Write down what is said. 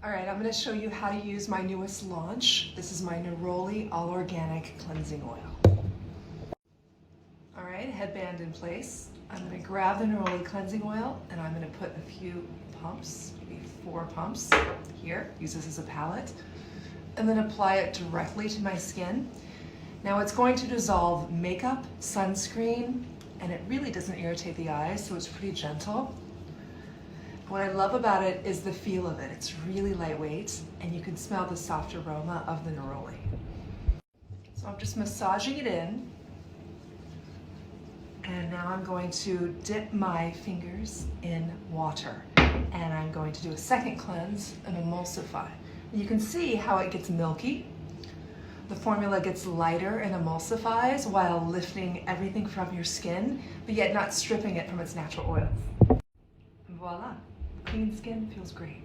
All right, I'm going to show you how to use my newest launch. This is my Neroli All Organic Cleansing Oil. All right, headband in place. I'm going to grab the Neroli Cleansing Oil and I'm going to put a few pumps, maybe 4 pumps here. Use this as a palette. And then apply it directly to my skin. Now it's going to dissolve makeup, sunscreen, and it really doesn't irritate the eyes, so it's pretty gentle. What I love about it is the feel of it. It's really lightweight, and you can smell the soft aroma of the neroli. So I'm just massaging it in, and now I'm going to dip my fingers in water, and I'm going to do a second cleanse and emulsify. You can see how it gets milky. The formula gets lighter and emulsifies while lifting everything from your skin, but yet not stripping it from its natural oils. Voila, clean skin feels great.